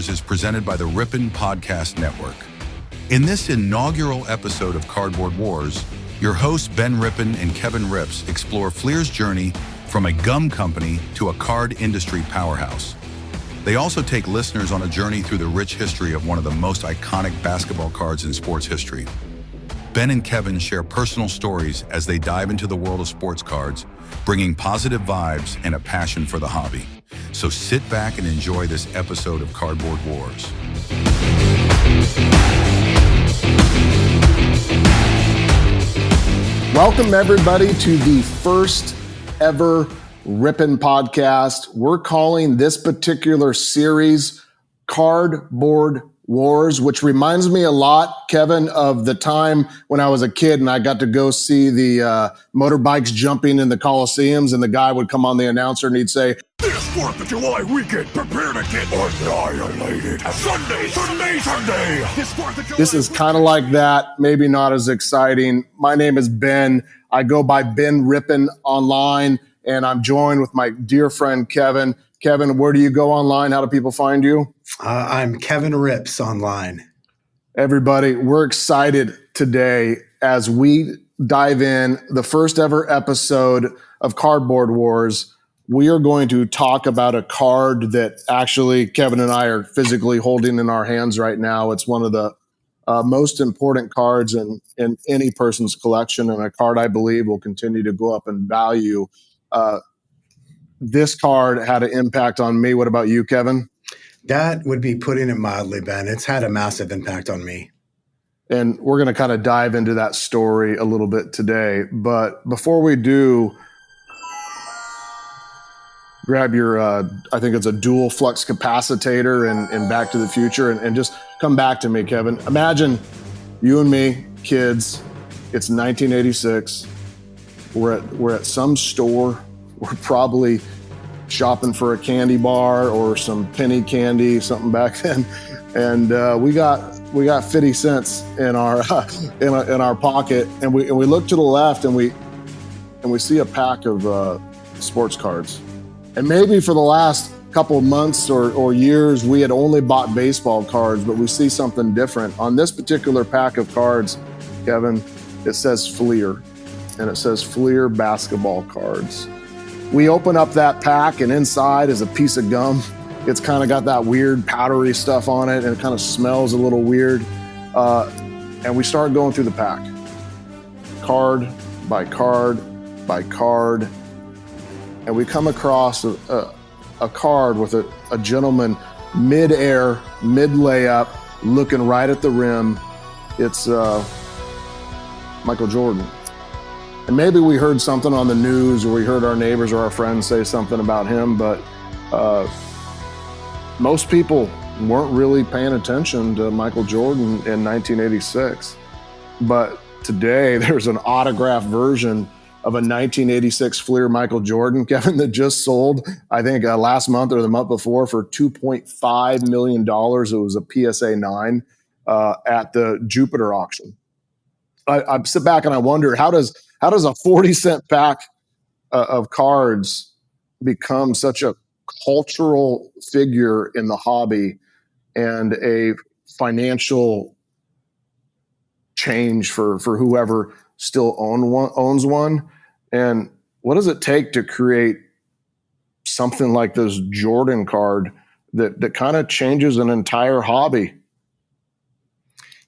Wars is presented by the Rippin Podcast Network. In this inaugural episode of Cardboard Wars, your hosts Ben Rippin and Kevin Rips explore Fleer's journey from a gum company to a card industry powerhouse. They also take listeners on a journey through the rich history of one of the most iconic basketball cards in sports history. Ben and Kevin share personal stories as they dive into the world of sports cards, bringing positive vibes and a passion for the hobby. So sit back and enjoy this episode of Cardboard Wars. Welcome everybody to the first ever Rippin podcast. We're calling this particular series Cardboard Wars, which reminds me a lot, Kevin, of the time when I was a kid and I got to go see the motorbikes jumping in the Coliseums, and the guy would come on the announcer and he'd say, "This 4th of July weekend, prepare to get annihilated. Sunday. This 4th of July. This is kind of like that, maybe not as exciting. My name is Ben. I go by Ben Rippin online, and I'm joined with my dear friend, Kevin. Kevin, where do you go online? How do people find you? I'm Kevin Rips online. Everybody, we're excited today as we dive in the first ever episode of Cardboard Wars. We are going to talk about a card that actually Kevin and I are physically holding in our hands right now. It's one of the most important cards in any person's collection, and a card I believe will continue to go up in value. This card had an impact on me. What about you, Kevin? That would be putting it mildly, Ben. It's had a massive impact on me. And we're going to kind of dive into that story a little bit today. But before we do, grab your, I think it's a dual flux capacitor and Back to the Future, and just come back to me, Kevin. Imagine you and me, kids. It's 1986. We're at some store. We're probably shopping for a candy bar or some penny candy, something back then, and we got 50 cents in our in our pocket, and we look to the left and we see a pack of sports cards. And maybe for the last couple of months or years, we had only bought baseball cards, but we see something different. On this particular pack of cards, Kevin, it says Fleer, and it says Fleer basketball cards. We open up that pack, and inside is a piece of gum. It's kind of got that weird powdery stuff on it, and it kind of smells a little weird. And we start going through the pack, card by card by card. And we come across a card with a gentleman mid-air, mid-layup, looking right at the rim. It's Michael Jordan. And maybe we heard something on the news, or we heard our neighbors or our friends say something about him, but most people weren't really paying attention to Michael Jordan in 1986. But today there's an autographed version of a 1986 Fleer Michael Jordan, Kevin, that just sold, I think last month or the month before, for $2.5 million. It was a PSA 9 at the Jupiter auction. I sit back and I wonder, how does a 40-cent pack of cards become such a cultural figure in the hobby and a financial change for whoever still owns one? And what does it take to create something like this Jordan card that kind of changes an entire hobby?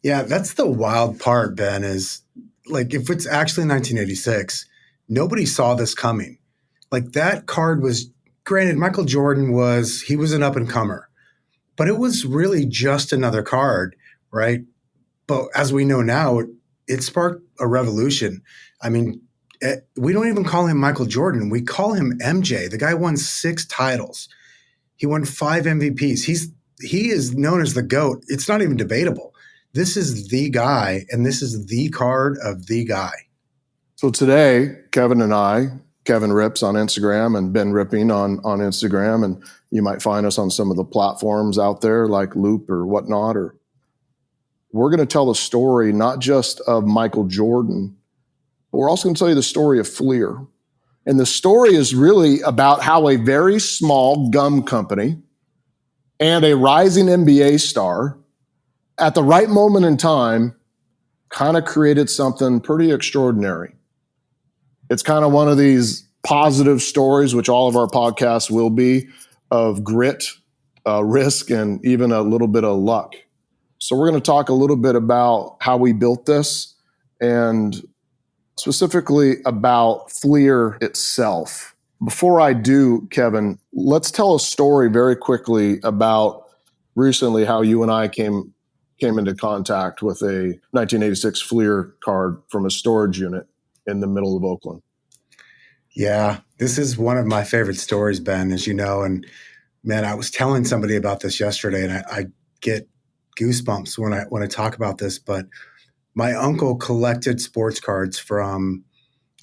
Yeah, that's the wild part, Ben, is like, if it's actually 1986, nobody saw this coming. Like, that card was, granted, Michael Jordan was an up-and-comer, but it was really just another card, right? But as we know now, it sparked a revolution. I mean, we don't even call him Michael Jordan. We call him MJ. The guy won 6 titles. He won 5 MVPs. He is known as the GOAT. It's not even debatable. This is the guy, and this is the card of the guy. So today, Kevin and I, Kevin Rips on Instagram and Ben Rippin on Instagram, and you might find us on some of the platforms out there like Loop or whatnot, or we're going to tell the story not just of Michael Jordan, but we're also going to tell you the story of Fleer. And the story is really about how a very small gum company and a rising NBA star at the right moment in time kind of created something pretty extraordinary. It's kind of one of these positive stories, which all of our podcasts will be, of grit, risk, and even a little bit of luck. So we're going to talk a little bit about how we built this and specifically about Fleer itself. Before I do, Kevin, let's tell a story very quickly about recently how you and I came into contact with a 1986 Fleer card from a storage unit in the middle of Oakland. Yeah, this is one of my favorite stories, Ben, as you know. And man, I was telling somebody about this yesterday, and I get goosebumps when I talk about this. But my uncle collected sports cards from,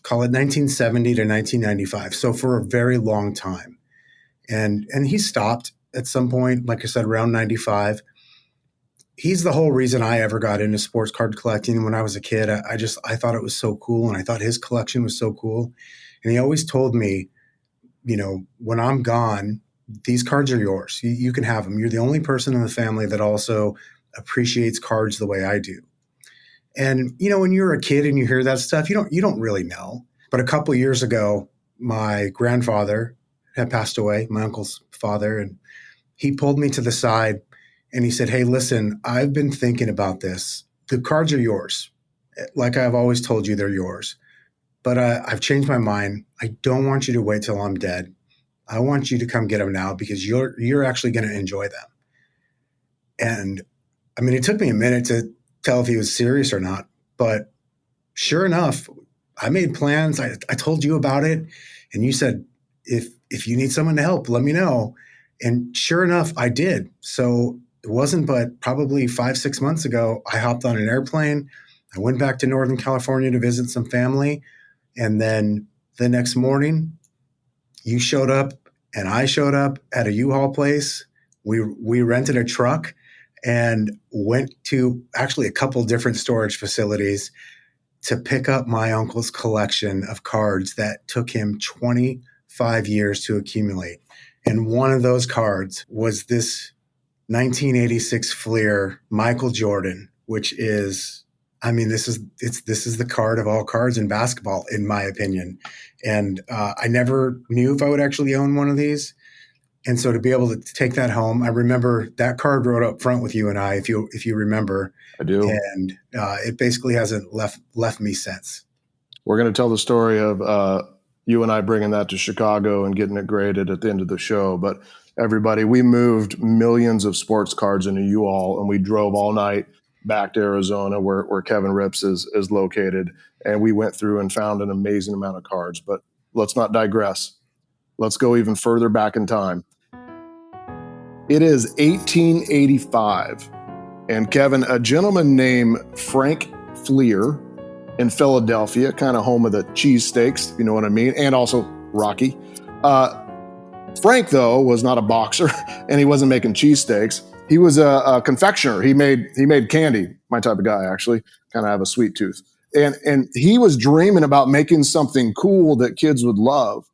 call it 1970 to 1995, so for a very long time. And he stopped at some point, like I said, around 95. He's the whole reason I ever got into sports card collecting. When I was a kid, I thought it was so cool, and I thought his collection was so cool. And he always told me, when I'm gone, these cards are yours. You can have them. You're the only person in the family that also appreciates cards the way I do. And, when you're a kid and you hear that stuff, you don't really know. But a couple of years ago, my grandfather had passed away, my uncle's father, and he pulled me to the side and he said, "Hey, listen, I've been thinking about this. The cards are yours. Like I've always told you, they're yours. But I've changed my mind. I don't want you to wait till I'm dead. I want you to come get them now because you're actually going to enjoy them." And I mean, it took me a minute to tell if he was serious or not, but sure enough, I made plans. I told you about it, and you said, if you need someone to help, let me know. And sure enough, I did. So it wasn't but probably 5-6 months ago, I hopped on an airplane. I went back to Northern California to visit some family. And then the next morning, you showed up and I showed up at a U-Haul place. We rented a truck and went to actually a couple different storage facilities to pick up my uncle's collection of cards that took him 25 years to accumulate. And one of those cards was this 1986 Fleer Michael Jordan, which is, this is the card of all cards in basketball, in my opinion. And I never knew if I would actually own one of these. And so to be able to take that home, I remember that card wrote up front with you and I, if you remember. I do. And it basically hasn't left me since. We're going to tell the story of you and I bringing that to Chicago and getting it graded at the end of the show. But everybody, we moved millions of sports cards in a U-Haul, and we drove all night back to Arizona where Kevin Rips is located. And we went through and found an amazing amount of cards. But let's not digress. Let's go even further back in time. It is 1885. And Kevin, a gentleman named Frank Fleer in Philadelphia, kind of home of the cheesesteaks, you know what I mean? And also Rocky. Frank, though, was not a boxer and he wasn't making cheesesteaks. He was a confectioner. He made candy, my type of guy, actually. Kind of have a sweet tooth. And he was dreaming about making something cool that kids would love.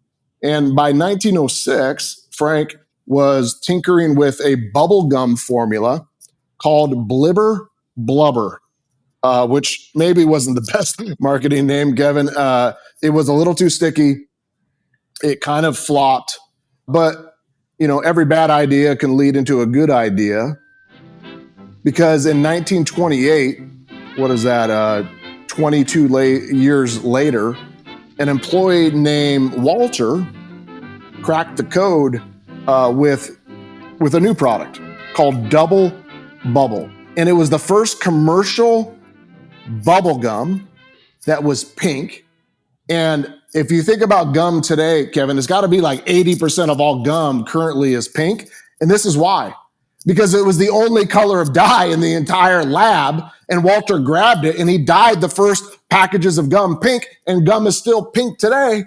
And by 1906, Frank was tinkering with a bubble gum formula called Blibber Blubber, which maybe wasn't the best marketing name, Kevin. It was a little too sticky. It kind of flopped. But, every bad idea can lead into a good idea. Because in 1928, what is that, 22 years later, an employee named Walter cracked the code with a new product called Double Bubble. And it was the first commercial bubble gum that was pink. And if you think about gum today, Kevin, it's got to be like 80% of all gum currently is pink. And this is why. Because it was the only color of dye in the entire lab, and Walter grabbed it and he dyed the first packages of gum pink, and gum is still pink today,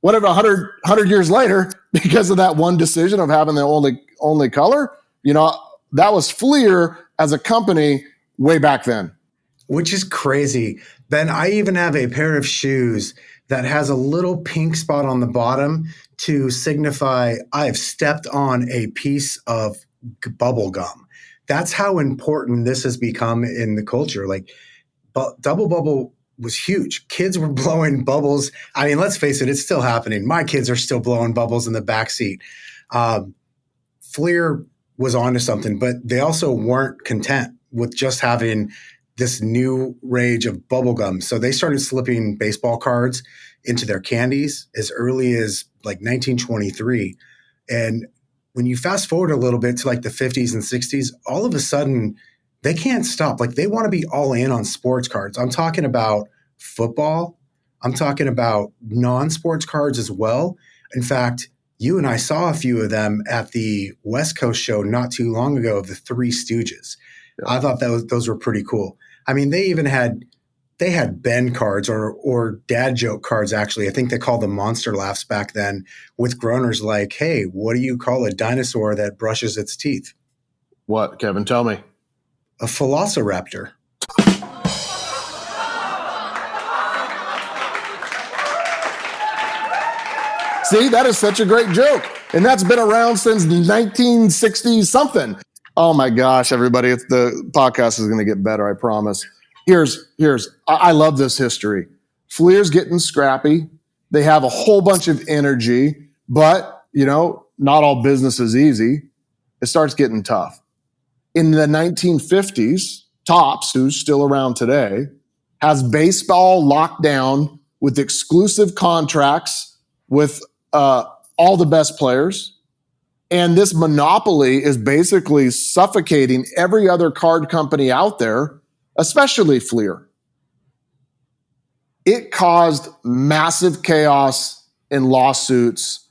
whatever, 100 years later, because of that one decision of having the only color. That was Fleer as a company way back then. Which is crazy. Ben, I even have a pair of shoes that has a little pink spot on the bottom to signify I've stepped on a piece of bubble gum. That's how important this has become in the culture. Like double bubble was huge. Kids were blowing bubbles. I mean, let's face it, it's still happening. My kids are still blowing bubbles in the back seat. Fleer was onto something, but they also weren't content with just having this new rage of bubblegum. So they started slipping baseball cards into their candies as early as like 1923. And when you fast forward a little bit to like the 50s and 60s, all of a sudden they can't stop. Like they want to be all in on sports cards. I'm talking about football. I'm talking about non-sports cards as well. In fact, you and I saw a few of them at the West Coast show not too long ago of the Three Stooges. Yeah. I thought those were pretty cool. I mean, they had Ben cards or dad joke cards, actually. I think they called them monster laughs back then with groaners like, hey, what do you call a dinosaur that brushes its teeth? What, Kevin? Tell me. A velociraptor. See, that is such a great joke. And that's been around since 1960 something. Oh my gosh, everybody. The podcast is going to get better, I promise. I love this history. Fleer's getting scrappy. They have a whole bunch of energy, but not all business is easy. It starts getting tough. In the 1950s, Topps, who's still around today, has baseball locked down with exclusive contracts with all the best players. And this monopoly is basically suffocating every other card company out there, especially Fleer. It caused massive chaos in lawsuits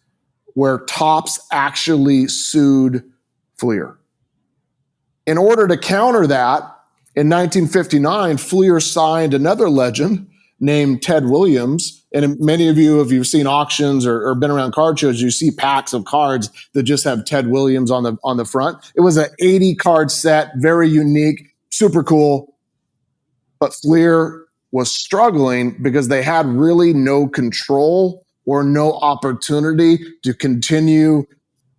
where Topps actually sued Fleer. In order to counter that, in 1959, Fleer signed another legend named Ted Williams. And many of you, if you've seen auctions or been around card shows, you see packs of cards that just have Ted Williams on the front. It was an 80 card set, very unique, super cool. But Fleer was struggling because they had really no control or no opportunity to continue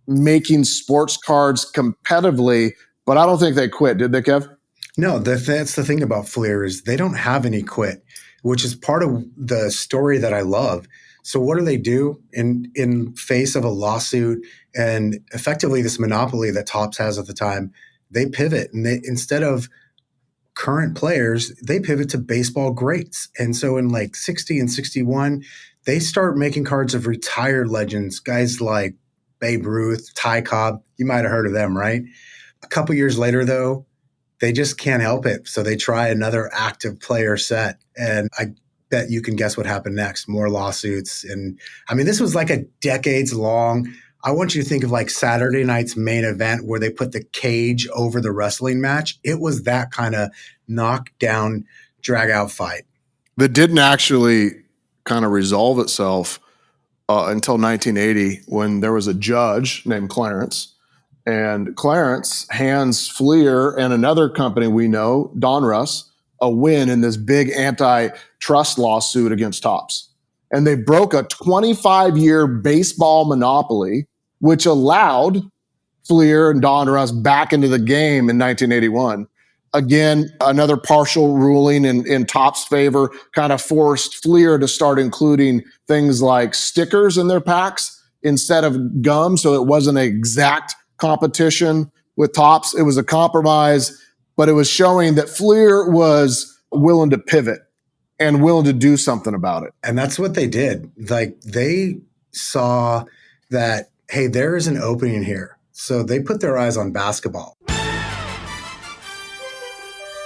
making sports cards competitively. But I don't think they quit, did they, Kev? No, that's the thing about Fleer is they don't have any quit, which is part of the story that I love. So what do? In face of a lawsuit and effectively this monopoly that Topps has at the time? They pivot, and instead of current players, they pivot to baseball greats. And so in like 60 and 61, they start making cards of retired legends, guys like Babe Ruth, Ty Cobb. You might have heard of them, right? A couple years later, though, they just can't help it. So they try another active player set. And I bet you can guess what happened next. More lawsuits. And I mean, this was like a decades long. I want you to think of like Saturday night's main event where they put the cage over the wrestling match. It was that kind of knockdown, drag out fight. That didn't actually kind of resolve itself until 1980 when there was a judge named Clarence. And Clarence hands Fleer and another company we know, Donruss, a win in this big antitrust lawsuit against Topps. And they broke a 25-year baseball monopoly, which allowed Fleer and Donruss back into the game in 1981. Again, another partial ruling in Topps' favor kind of forced Fleer to start including things like stickers in their packs instead of gum, so it wasn't an exact competition with Topps. It was a compromise, but it was showing that Fleer was willing to pivot and willing to do something about it. And that's what they did. Like they saw that, hey, there is an opening here. So they put their eyes on basketball.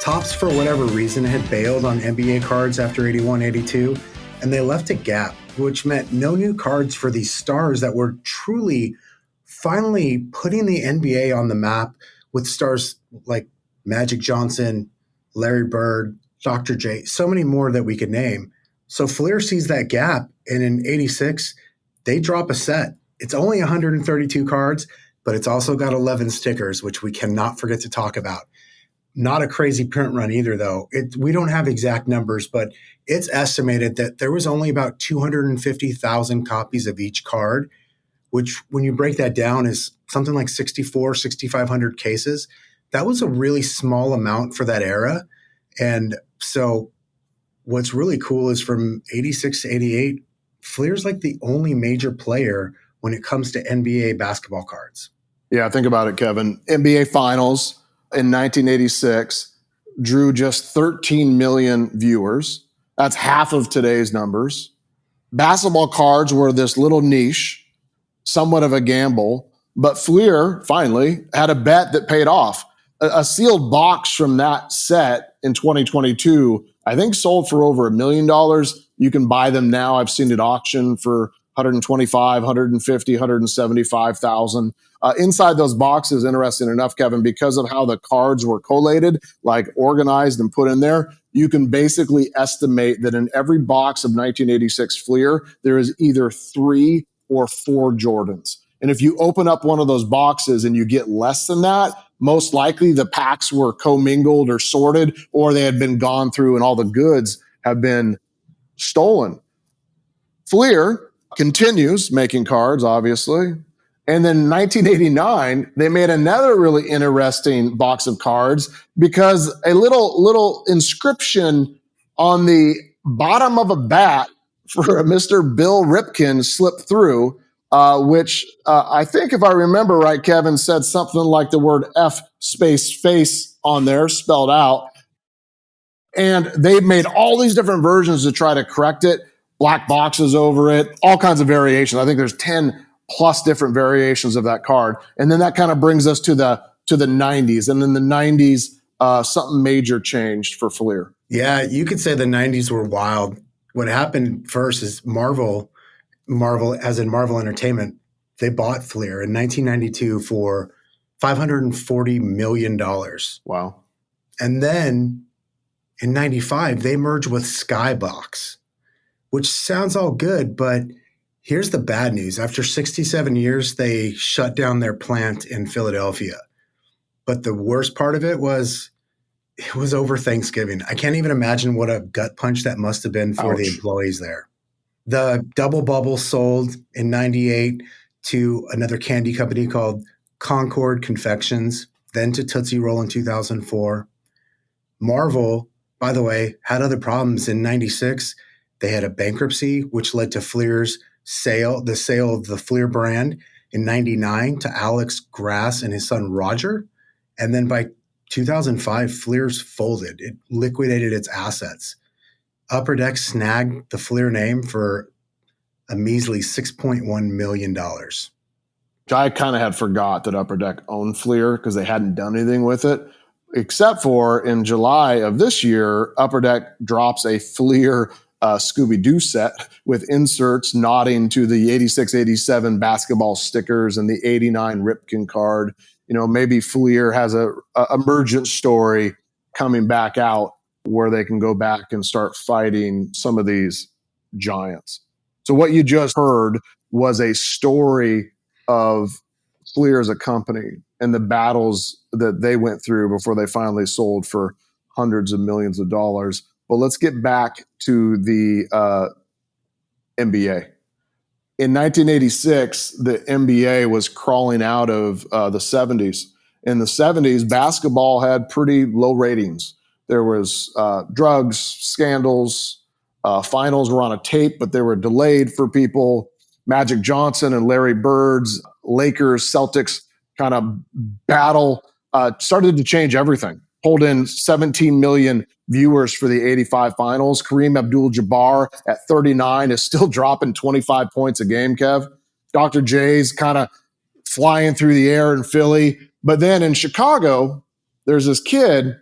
Topps, for whatever reason, had bailed on NBA cards after 81, 82, and they left a gap, which meant no new cards for these stars that were truly finally putting the NBA on the map with stars like Magic Johnson, Larry Bird, Dr. J, so many more that we could name. So Fleer sees that gap, and in 86, they drop a set. It's only 132 cards, but it's also got 11 stickers, which we cannot forget to talk about. Not a crazy print run either, though. We don't have exact numbers, but it's estimated that there was only about 250,000 copies of each card, which when you break that down is something like 6,500 cases. That was a really small amount for that era. And so what's really cool is from 86 to 88, Fleer's like the only major player when it comes to NBA basketball cards. Yeah, think about it, Kevin. NBA Finals in 1986 drew just 13 million viewers. That's half of today's numbers. Basketball cards were this little niche, somewhat of a gamble, but Fleer finally had a bet that paid off. A sealed box from that set in 2022, I think sold for over $1 million. You can buy them now. I've seen it auction for 125, 150, 175,000. Inside those boxes, interesting enough, Kevin, because of how the cards were collated, like organized and put in there, you can basically estimate that in every box of 1986 Fleer, there is either 3 or 4 Jordans. And if you open up one of those boxes and you get less than that, most likely the packs were commingled or sorted, or they had been gone through and all the goods have been stolen. Fleer continues making cards, obviously. And then in 1989, they made another really interesting box of cards because a little inscription on the bottom of a bat for a Mr. Bill Ripkin slipped through, which I think, if I remember right, Kevin said something like the word F space face on there spelled out. And they made all these different versions to try to correct it, black boxes over it, all kinds of variations. I think there's 10 plus different variations of that card. And then that kind of brings us to the 90s. And in the 90s, something major changed for Fleer. Yeah, you could say the 90s were wild. What happened first is Marvel, as in Marvel Entertainment, they bought Fleer in 1992 for $540 million. Wow. And then in 95, they merged with Skybox, which sounds all good, but here's the bad news. After 67 years, they shut down their plant in Philadelphia. But the worst part of it was over Thanksgiving. I can't even imagine what a gut punch that must have been for the employees there. The Double Bubble sold in 98 to another candy company called Concord Confections, then to Tootsie Roll in 2004. Marvel, by the way, had other problems in 96. They had a bankruptcy, which led to Fleer's the sale of the Fleer brand in 99 to Alex Grass and his son Roger. And then by 2005, Fleer's folded. It liquidated its assets. Upper Deck snagged the Fleer name for a measly $6.1 million. I kind of had forgot that Upper Deck owned Fleer because they hadn't done anything with it, except for in July of this year, Upper Deck drops a Fleer Scooby-Doo set with inserts nodding to the 86-87 basketball stickers and the 89 Ripkin card. You know, maybe Fleer has a emergent story coming back out where they can go back and start fighting some of these giants. So what you just heard was a story of Fleer as a company and the battles that they went through before they finally sold for hundreds of millions of dollars. But let's get back to the NBA. In 1986, the NBA was crawling out of the 70s. In the 70s, basketball had pretty low ratings. There was drugs, scandals. Finals were on a tape, but they were delayed for people. Magic Johnson and Larry Bird's Lakers, Celtics kind of battle started to change everything. Pulled in 17 million viewers for the 85 finals. Kareem Abdul-Jabbar at 39 is still dropping 25 points a game, Kev. Dr. J's kind of flying through the air in Philly. But then in Chicago, there's this kid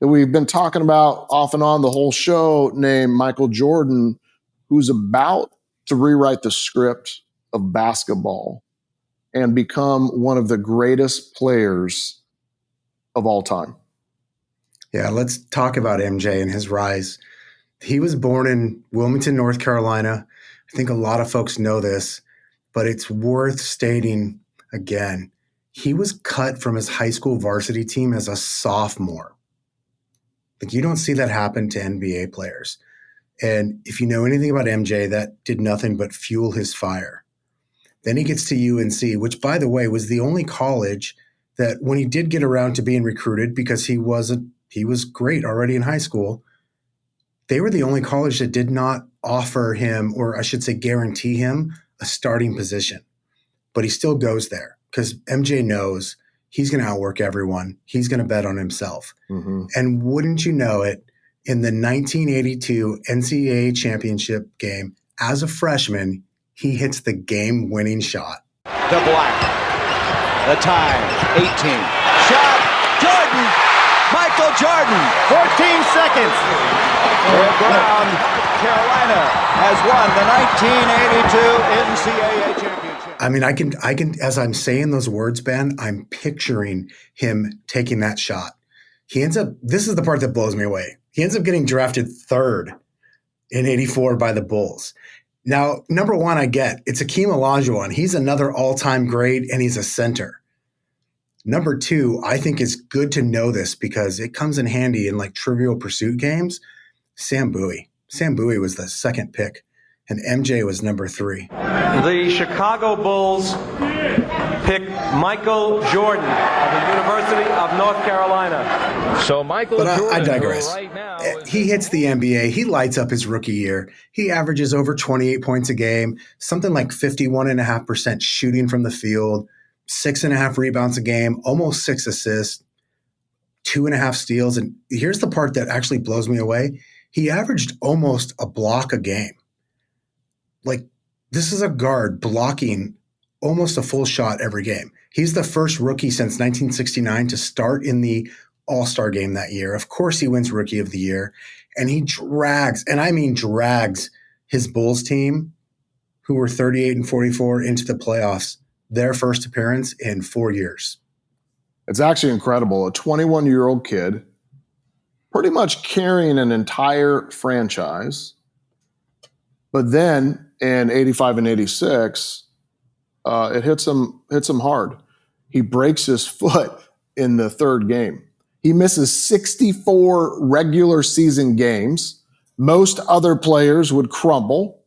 that we've been talking about off and on the whole show named Michael Jordan, who's about to rewrite the script of basketball and become one of the greatest players of all time. Yeah, let's talk about MJ and his rise. He was born in Wilmington, North Carolina. I think a lot of folks know this, but it's worth stating again. He was cut from his high school varsity team as a sophomore. Like, you don't see that happen to NBA players. And if you know anything about MJ, that did nothing but fuel his fire. Then he gets to UNC, which, by the way, was the only college that when he did get around to being recruited, because he was great already in high school, they were the only college that did not offer him, or I should say guarantee him, a starting position. But he still goes there because MJ knows he's going to outwork everyone. He's going to bet on himself. Mm-hmm. And wouldn't you know it, in the 1982 NCAA championship game, as a freshman, he hits the game-winning shot. To Black. The time, 18. Shot, Jordan! Michael Jordan! 14 seconds. Red Brown, Carolina has won the 1982 NCAA championship. I mean, I can, as I'm saying those words, Ben, I'm picturing him taking that shot. He ends up, this is the part that blows me away. He ends up getting drafted 3rd in 84 by the Bulls. Now, number one, I get it's Akeem Olajuwon. He's another all-time great, and he's a center. Number two, I think it's good to know this because it comes in handy in like Trivial Pursuit games. Sam Bowie. Sam Bowie was the 2nd pick, and MJ was number 3. The Chicago Bulls pick Michael Jordan of the University of North Carolina. So Michael Jordan, I digress. Right now he hits the NBA. He lights up his rookie year. He averages over 28 points a game, something like 51.5% shooting from the field, 6.5 rebounds a game, almost 6 assists, 2.5 steals. And here's the part that actually blows me away. He averaged almost a block a game. Like, this is a guard blocking almost a full shot every game. He's the first rookie since 1969 to start in the All-Star game that year. Of course, he wins Rookie of the Year, and he drags, and I mean drags, his Bulls team, who were 38-44, into the playoffs, their first appearance in 4 years. It's actually incredible. A 21-year-old kid pretty much carrying an entire franchise. But then in 85 and 86, it hits him hard. He breaks his foot in the 3rd game. He misses 64 regular season games. Most other players would crumble,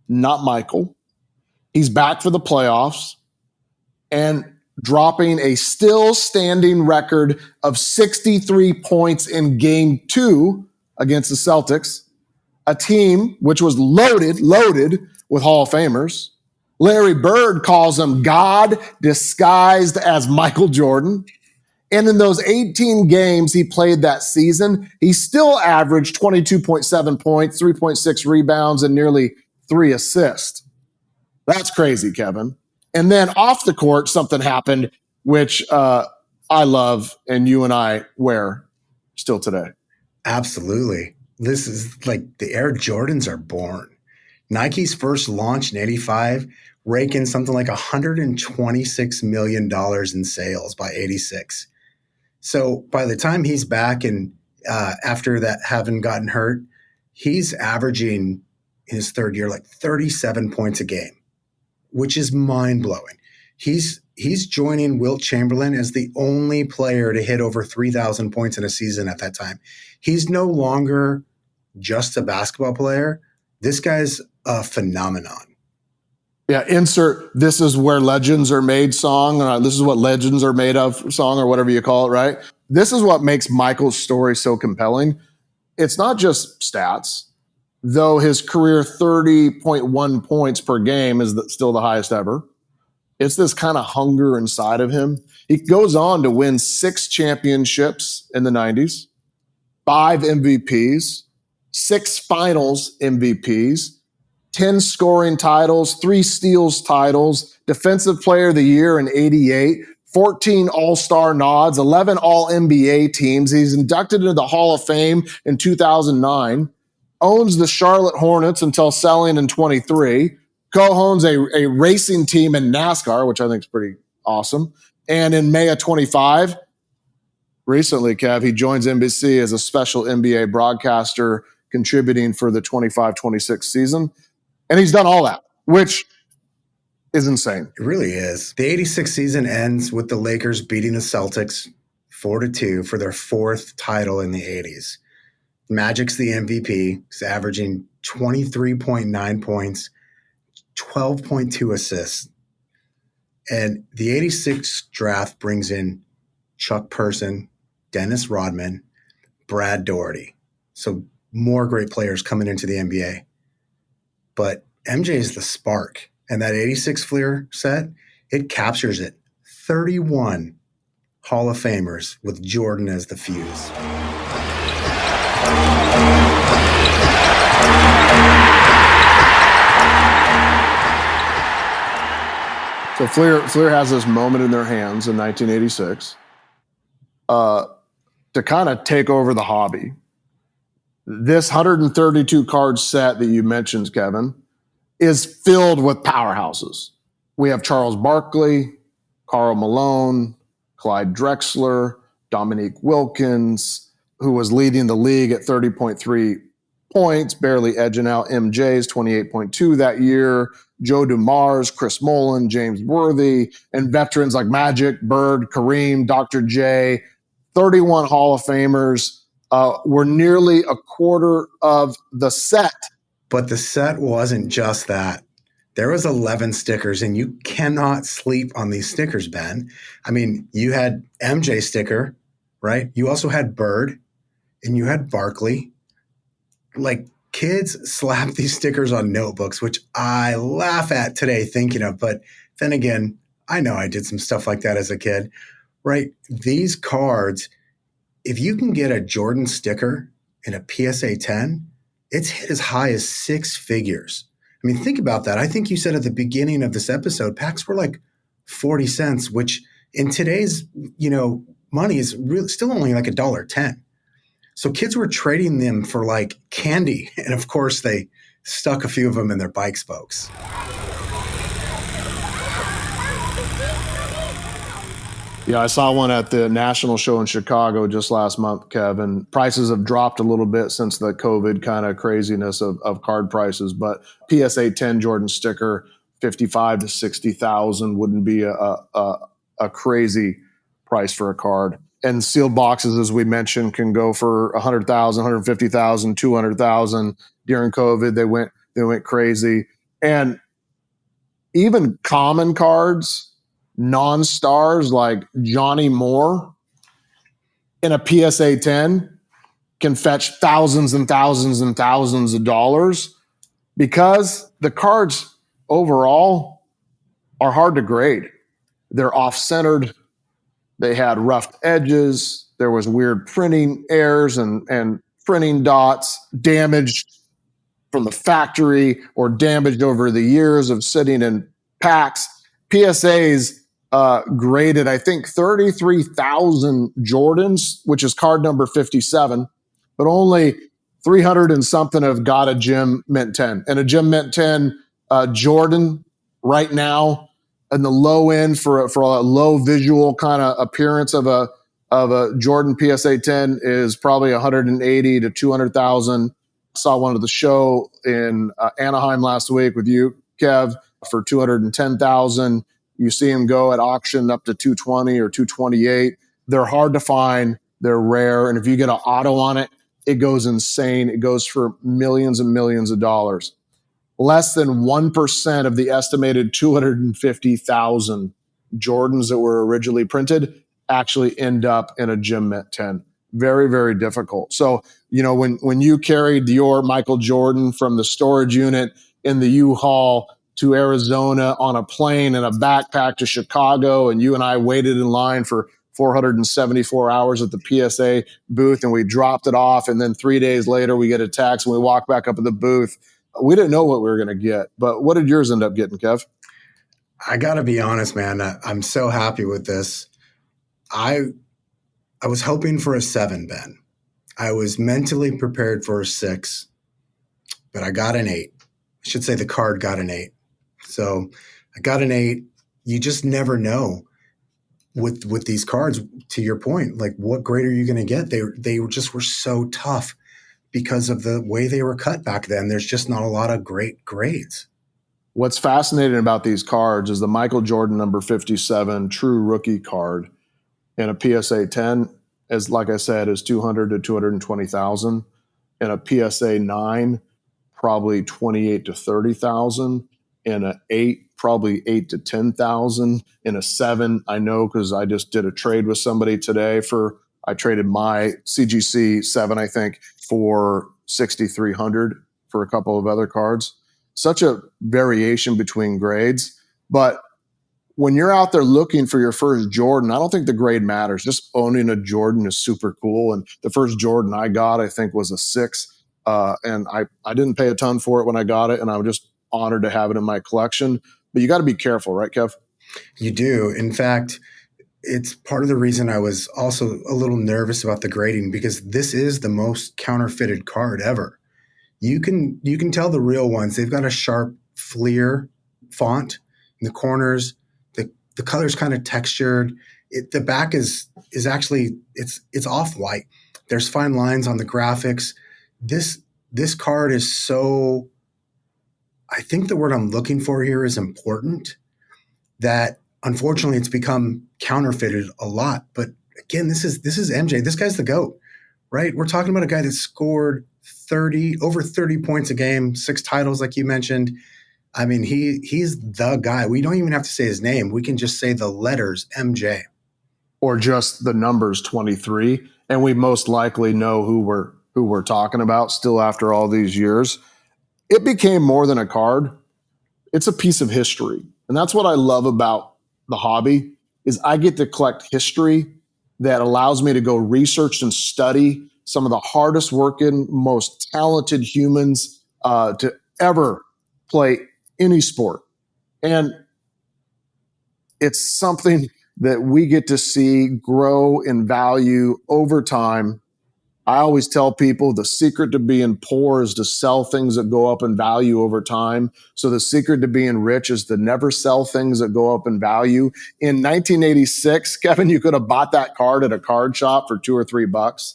not Michael. He's back for the playoffs and dropping a still standing record of 63 points in game 2 against the Celtics, a team which was loaded with Hall of Famers. Larry Bird calls him God disguised as Michael Jordan. And in those 18 games he played that season, he still averaged 22.7 points, 3.6 rebounds, and nearly 3 assists. That's crazy, Kevin. And then off the court, something happened, which I love and you and I wear still today. Absolutely. This is like the Air Jordans are born. Nike's first launch in 85, raking something like $126 million in sales by 86. So by the time he's back and after that having gotten hurt, he's averaging in his 3rd year like 37 points a game, which is mind-blowing. He's joining Wilt Chamberlain as the only player to hit over 3,000 points in a season at that time. He's no longer just a basketball player. This guy's a phenomenon. Yeah, insert "This is where legends are made" song. This is what legends are made of song, or whatever you call it, right? This is what makes Michael's story so compelling. It's not just stats, though his career 30.1 points per game is still the highest ever. It's this kind of hunger inside of him. He goes on to win 6 championships in the 90s, 5 MVPs, 6 finals MVPs, 10 scoring titles, 3 steals titles, Defensive Player of the Year in 88, 14 All-Star nods, 11 All-NBA teams. He's inducted into the Hall of Fame in 2009, owns the Charlotte Hornets until selling in 23, co-owns a racing team in NASCAR, which I think is pretty awesome. And in May of 25, recently, Kev, he joins NBC as a special NBA broadcaster, contributing for the 25-26 season. And he's done all that, which is insane. It really is. The 86 season ends with the Lakers beating the Celtics 4-2 for their 4th title in the 80s. Magic's the MVP. He's averaging 23.9 points, 12.2 assists. And the 86 draft brings in Chuck Person, Dennis Rodman, Brad Doherty. So more great players coming into the NBA. But MJ is the spark. And that 86 Fleer set, it captures it. 31 Hall of Famers with Jordan as the fuse. So Fleer has this moment in their hands in 1986 to kind of take over the hobby. This 132 card set that you mentioned, Kevin, is filled with powerhouses. We have Charles Barkley, Karl Malone, Clyde Drexler, Dominique Wilkins, who was leading the league at 30.3 points, barely edging out MJ's 28.2 that year. Joe Dumars, Chris Mullin, James Worthy, and veterans like Magic, Bird, Kareem, Dr. J, 31 Hall of Famers were nearly a quarter of the set. But the set wasn't just that. There was 11 stickers, and you cannot sleep on these stickers, Ben. I mean, you had MJ sticker, right? You also had Bird, and you had Barkley. Like, kids slap these stickers on notebooks, which I laugh at today thinking of. But then again, I know I did some stuff like that as a kid, right? These cards, if you can get a Jordan sticker in a PSA 10, it's hit as high as six figures. I mean, think about that. I think you said at the beginning of this episode, packs were like 40 cents, which in today's, money is really still only like $1.10. So kids were trading them for like candy. And of course, they stuck a few of them in their bike spokes. Yeah, I saw one at the National Show in Chicago just last month, Kevin. Prices have dropped a little bit since the COVID kind of craziness of card prices, but PSA 10 Jordan sticker, 55 to 60,000 wouldn't be a crazy price for a card. And sealed boxes, as we mentioned, can go for 100,000, 150,000, 200,000. During COVID, they went crazy. And even common cards, non-stars like Johnny Moore in a PSA 10 can fetch thousands and thousands and thousands of dollars because the cards overall are hard to grade. They're off-centered. They had rough edges. There was weird printing errors and printing dots, damaged from the factory or damaged over the years of sitting in packs. PSAs graded, I think, 33,000 Jordans, which is card number 57, but only 300 and something have got a Gem Mint 10. And a Gem Mint 10 Jordan right now, in the low end for a low visual kind of appearance of a Jordan PSA 10 is probably 180 to 200,000. Saw one at the show in Anaheim last week with you, Kev, for 210,000. You see them go at auction up to 220 or 228. They're hard to find. They're rare. And if you get an auto on it, it goes insane. It goes for millions and millions of dollars. Less than 1% of the estimated 250,000 Jordans that were originally printed actually end up in a Gem Mint 10. Very, very difficult. So, when you carried your Michael Jordan from the storage unit in the U-Haul to Arizona on a plane and a backpack to Chicago, and you and I waited in line for 474 hours at the PSA booth, and we dropped it off, and then 3 days later we get a text and we walk back up at the booth. We didn't know what we were going to get, but what did yours end up getting, Kev? I got to be honest, man. I'm so happy with this. I was hoping for a 7, Ben. I was mentally prepared for a 6, but I got an 8. I should say the card got an 8. So I got an 8. You just never know with these cards, to your point, like what grade are you going to get? They were so tough because of the way they were cut back then. There's just not a lot of great grades. What's fascinating about these cards is the Michael Jordan number 57 true rookie card in a PSA 10, as like I said, is 200 to 220,000. In a PSA 9, probably 28 to 30,000. In a 8, probably 8 to 10,000. In a 7, I know because I just did a trade with somebody today I traded my CGC 7, I think, for 6,300 for a couple of other cards. Such a variation between grades. But when you're out there looking for your first Jordan, I don't think the grade matters. Just owning a Jordan is super cool. And the first Jordan I got, I think, was a 6. And I didn't pay a ton for it when I got it, and I'm just honored to have it in my collection. But you got to be careful, right, Kev? You do. In fact, it's part of the reason I was also a little nervous about the grading, because this is the most counterfeited card ever. You can tell the real ones. They've got a sharp Fleer font in the corners. The color's kind of textured. The back is actually it's off white. There's fine lines on the graphics. This card is so, I think the word I'm looking for here is important, that unfortunately it's become counterfeited a lot. But again, this is MJ. This guy's the GOAT, right? We're talking about a guy that scored over 30 points a game, 6 titles, like you mentioned. I mean, he's the guy. We don't even have to say his name. We can just say the letters MJ. Or just the numbers 23. And we most likely know who we're talking about still after all these years. It became more than a card. It's a piece of history. And that's what I love about the hobby, is I get to collect history that allows me to go research and study some of the hardest working, most talented humans to ever play any sport. And it's something that we get to see grow in value over time. I always tell people the secret to being poor is to sell things that go up in value over time. So the secret to being rich is to never sell things that go up in value. In 1986, Kevin, you could have bought that card at a card shop for $2 or $3.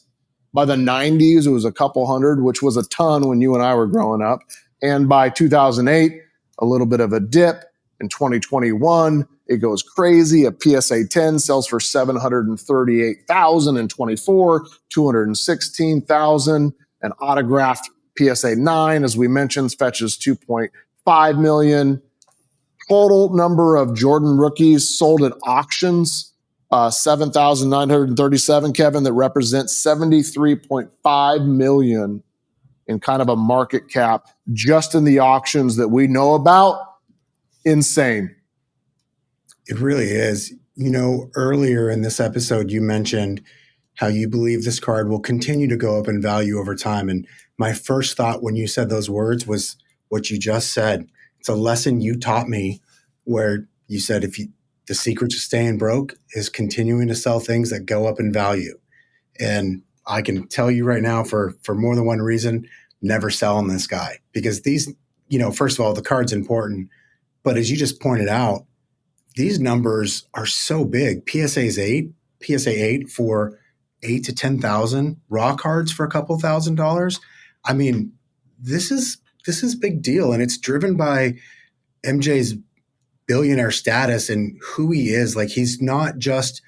By the 90s, it was a couple hundred, which was a ton when you and I were growing up. And by 2008, a little bit of a dip. In 2021, it goes crazy. A PSA 10 sells for $738,000 in 24, $216,000. An autographed PSA 9, as we mentioned, fetches $2.5 million. Total number of Jordan rookies sold at auctions, 7,937, Kevin, that represents $73.5 million in kind of a market cap just in the auctions that we know about. Insane. It really is. You know, earlier in this episode, you mentioned how you believe this card will continue to go up in value over time. And my first thought when you said those words was what you just said. It's a lesson you taught me, where you said the secret to staying broke is continuing to sell things that go up in value. And I can tell you right now, for more than one reason, never selling this guy, because these, first of all, the card's important. But as you just pointed out, these numbers are so big. PSA 8 for 8 to 10,000, raw cards for a couple $1,000. I mean, this is big deal, and it's driven by MJ's billionaire status and who he is. Like, he's not just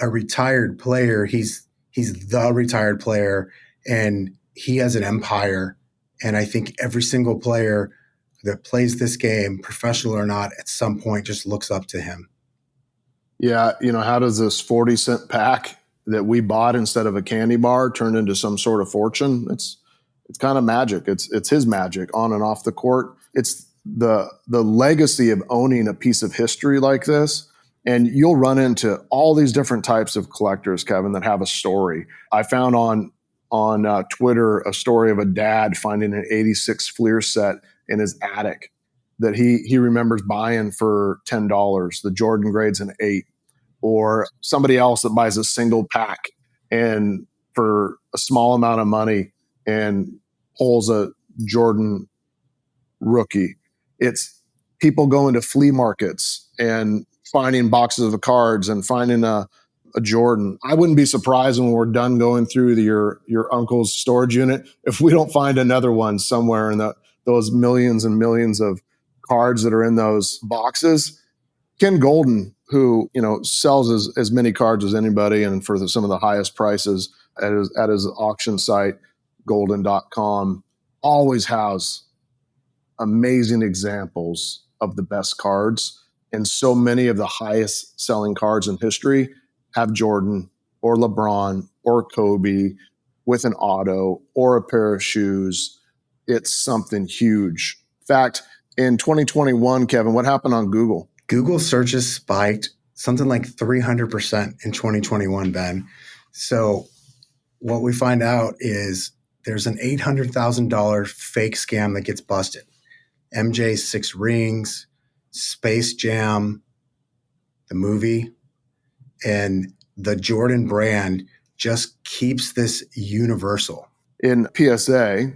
a retired player; he's the retired player, and he has an empire. And I think every single player that plays this game, professional or not, at some point just looks up to him. Yeah, how does this 40-cent pack that we bought instead of a candy bar turn into some sort of fortune? It's kind of magic. It's his magic on and off the court. It's the legacy of owning a piece of history like this. And you'll run into all these different types of collectors, Kevin, that have a story. I found on Twitter a story of a dad finding an 86 Fleer set in his attic that he remembers buying for $10. The Jordan grade's an 8. Or somebody else that buys a single pack and for a small amount of money and pulls a Jordan rookie. It's people going to flea markets and finding boxes of cards and finding a Jordan. I wouldn't be surprised when we're done going through your uncle's storage unit if we don't find another one somewhere in those millions and millions of cards that are in those boxes. Ken Golden, who sells as many cards as anybody and for some of the highest prices at his auction site, golden.com, always has amazing examples of the best cards. And so many of the highest selling cards in history have Jordan or LeBron or Kobe with an auto or a pair of shoes. It's something huge. In fact, in 2021, Kevin, what happened on Google? Google searches spiked something like 300% in 2021, Ben. So what we find out is there's an $800,000 fake scam that gets busted. MJ's 6 Rings, Space Jam, the movie, and the Jordan brand just keeps this universal. In PSA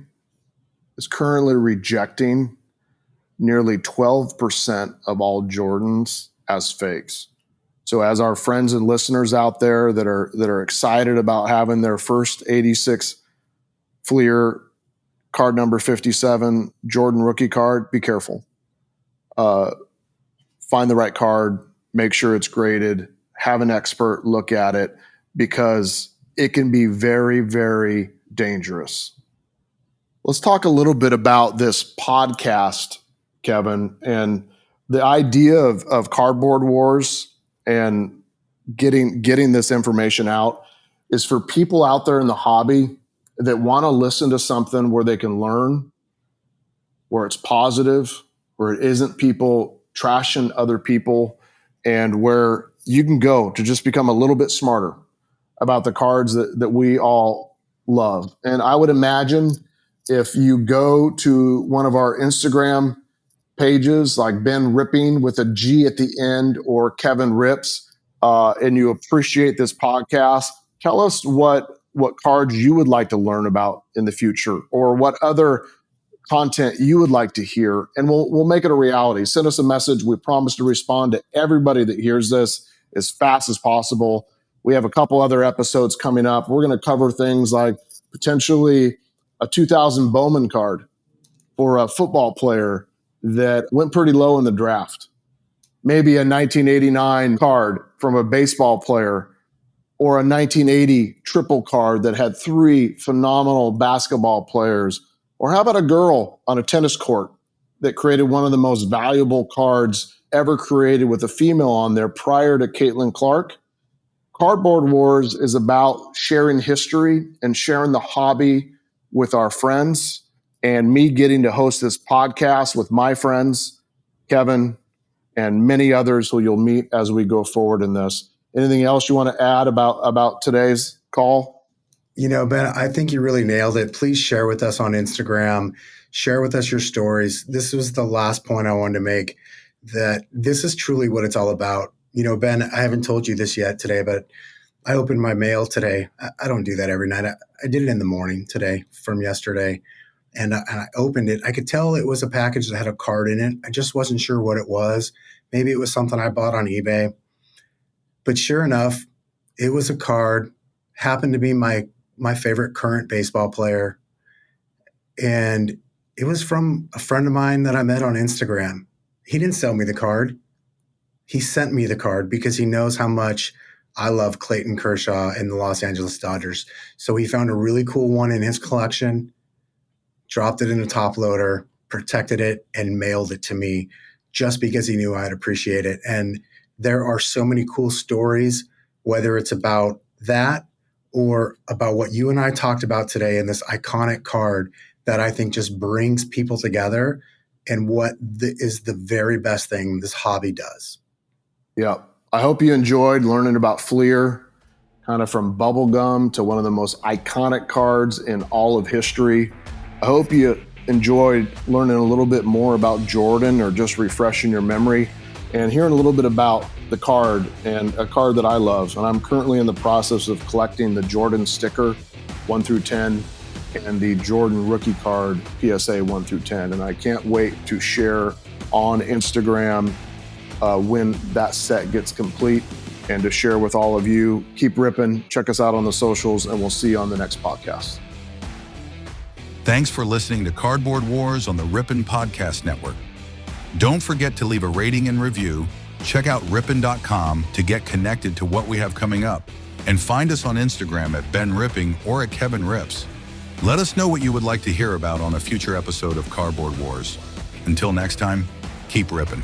is currently rejecting nearly 12% of all Jordans as fakes. So as our friends and listeners out there that are excited about having their first 86 Fleer card number 57 Jordan rookie card, be careful. Find the right card, make sure it's graded, have an expert look at it, because it can be very, very dangerous. Let's talk a little bit about this podcast, Kevin, and the idea of Cardboard Wars and getting this information out is for people out there in the hobby that want to listen to something where they can learn, where it's positive, where it isn't people trashing other people, and where you can go to just become a little bit smarter about the cards that we all love. And I would imagine if you go to one of our Instagram pages like Ben Rippin with a G at the end, or Kevin Rips, and you appreciate this podcast, tell us what cards you would like to learn about in the future, or what other content you would like to hear, and we'll make it a reality. Send us a message. We promise to respond to everybody that hears this as fast as possible. We have a couple other episodes coming up. We're going to cover things like potentially a 2000 Bowman card for a football player that went pretty low in the draft. Maybe a 1989 card from a baseball player, or a 1980 triple card that had 3 phenomenal basketball players. Or how about a girl on a tennis court that created one of the most valuable cards ever created with a female on there prior to Caitlin Clark? Cardboard Wars is about sharing history and sharing the hobby with our friends, and me getting to host this podcast with my friends, Kevin, and many others who you'll meet as we go forward in this. Anything else you want to add about today's call? You know, Ben, I think you really nailed it. Please share with us on Instagram. Share with us your stories. This was the last point I wanted to make, that this is truly what it's all about. You know, Ben, I haven't told you this yet today, but I opened my mail today. I don't do that every night. I did it in the morning today from yesterday, and I opened it. I could tell it was a package that had a card in it. I just wasn't sure what it was. Maybe it was something I bought on eBay. But sure enough, it was a card, happened to be my favorite current baseball player. And it was from a friend of mine that I met on Instagram. He didn't sell me the card. He sent me the card because he knows how much I love Clayton Kershaw and the Los Angeles Dodgers. So he found a really cool one in his collection, dropped it in a top loader, protected it, and mailed it to me just because he knew I'd appreciate it. And there are so many cool stories, whether it's about that or about what you and I talked about today in this iconic card that I think just brings people together, and what is the very best thing this hobby does. Yeah. I hope you enjoyed learning about Fleer, kind of from bubblegum to one of the most iconic cards in all of history. I hope you enjoyed learning a little bit more about Jordan, or just refreshing your memory and hearing a little bit about the card, and a card that I love. And I'm currently in the process of collecting the Jordan sticker 1 through 10 and the Jordan rookie card PSA 1 through 10. And I can't wait to share on Instagram when that set gets complete, and to share with all of you. Keep ripping. Check us out on the socials, and we'll see you on the next podcast. Thanks for listening to Cardboard Wars on the Rippin Podcast Network. Don't forget to leave a rating and review. Check out rippin.com to get connected to what we have coming up, and find us on Instagram at Ben Ripping or at Kevin Rips. Let us know what you would like to hear about on a future episode of Cardboard Wars. Until next time, keep ripping.